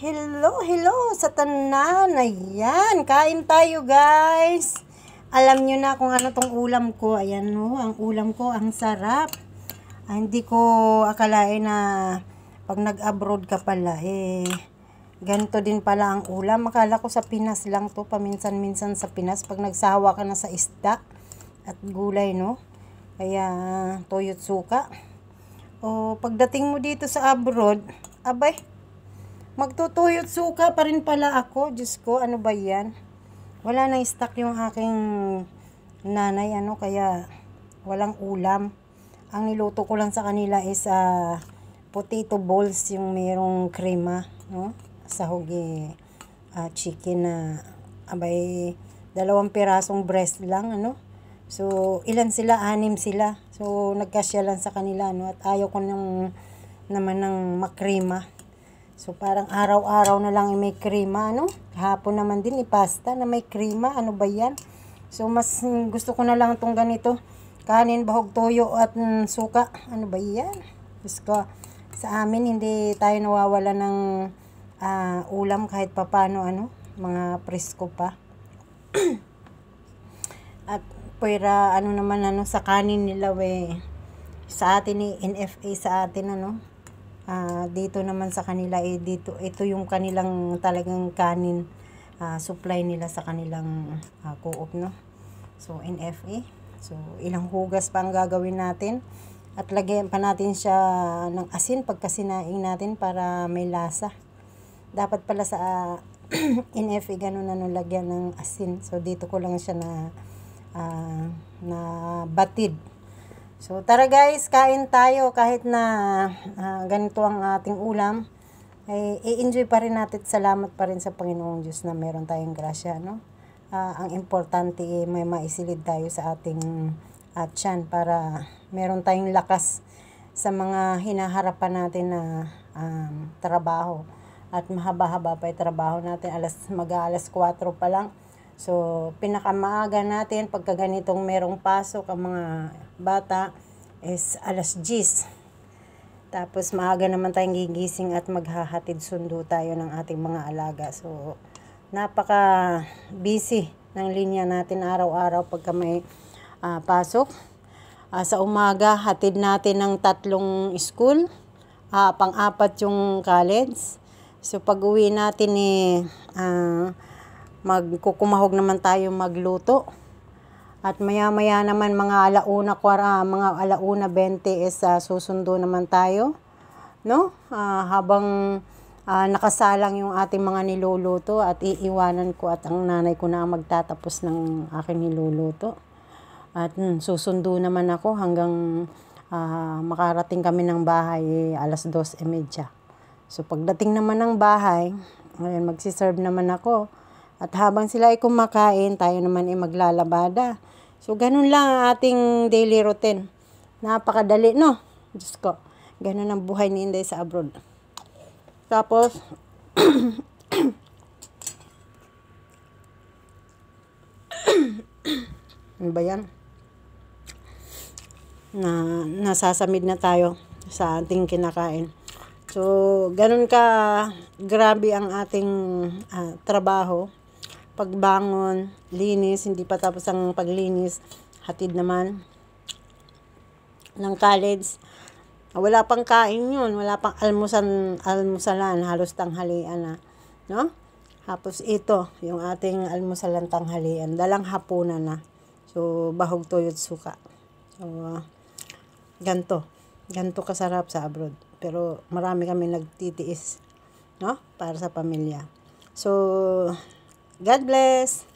Hello sa tanan. Ayan, kain tayo guys. Alam nyo na kung ano tong ulam ko. Ayan no, ang ulam ko, ang sarap. Hindi ko akalain na pag nag-abroad ka pala, ganito din pala ang ulam. Akala ko sa Pinas lang to, paminsan-minsan sa Pinas. Pag nagsawa ka na sa isda at gulay no. Kaya, toyo't suka. O, pagdating mo dito sa abroad, abay, magtutuyot suka pa rin pala ako. Diyos ko, ano ba yan? Wala nang stock yung aking nanay, kaya walang ulam. Ang niluto ko lang sa kanila is potato balls, yung mayroong krema, no? Sahog chicken na, abay, 2 pirasong breast lang, So, ilan sila? 6 sila. So, nagkasya lang sa kanila, At ayaw ko naman ng makrema. So, parang araw-araw na lang may krema, Kahapon naman din, pasta na may krema. Ano ba yan? So, mas gusto ko na lang itong ganito. Kanin, bahog, toyo, at suka. Ano ba yan? Gusto sa amin, hindi tayo nawawala ng ulam kahit papano, mga presko pa. At, pwera, naman, sa kanin nila, sa atin, NFA sa atin, dito naman sa kanila ito yung kanilang talagang kanin supply nila sa kanilang co-op, So NFA, so ilang hugas pa ang gagawin natin at lagyan pa natin siya ng asin pagkasinaing natin para may lasa. Dapat pala sa NFA ganun lagyan ng asin. So dito ko lang siya na batid. So, tara guys, kain tayo kahit na ganito ang ating ulam. I-enjoy pa rin natin, salamat pa rin sa Panginoong Diyos na meron tayong grasya, ang importante may maisilid tayo sa ating tiyan para meron tayong lakas sa mga hinaharapan natin na trabaho. At mahaba-haba pa yung trabaho natin, mag-alas 4 pa lang. So, pinakamaaga natin, pagka ganitong merong pasok ang mga bata, is alas 10. Tapos, maaga naman tayong gigising at maghahatid sundo tayo ng ating mga alaga. So, napaka-busy ng linya natin araw-araw pagka may pasok. Sa umaga, hatid natin ng 3 school. Pang-4 yung college. So, pag-uwi natin magkukumahog naman tayo magluto. At maya-maya naman mga alauna 20 is susundo naman tayo, habang nakasalang yung ating mga niluluto at iiwanan ko at ang nanay ko na magtatapos ng aking niluluto. At susundo naman ako hanggang makarating kami ng bahay alas 2:30. So pagdating naman ng bahay, magsiserve naman ako. At habang sila ay kumakain, tayo naman ay maglalabada. So, ganun lang ang ating daily routine. Napakadali, Diyos ko. Ganun ang buhay ni Inday sa abroad. Tapos, ano ba yan? Nasasamid na tayo sa ating kinakain. So, ganun ka grabe ang ating trabaho. Pagbangon, linis, hindi pa tapos ang paglinis, hatid naman ng college. Wala pang kain yun, wala pang almusalan, halos tanghalian na, Tapos ito, yung ating almusalan tanghalian, dalang hapunan na. So, bahog toyo't suka. So, ganto kasarap sa abroad. Pero marami kami nagtitiis, para sa pamilya. So, God bless!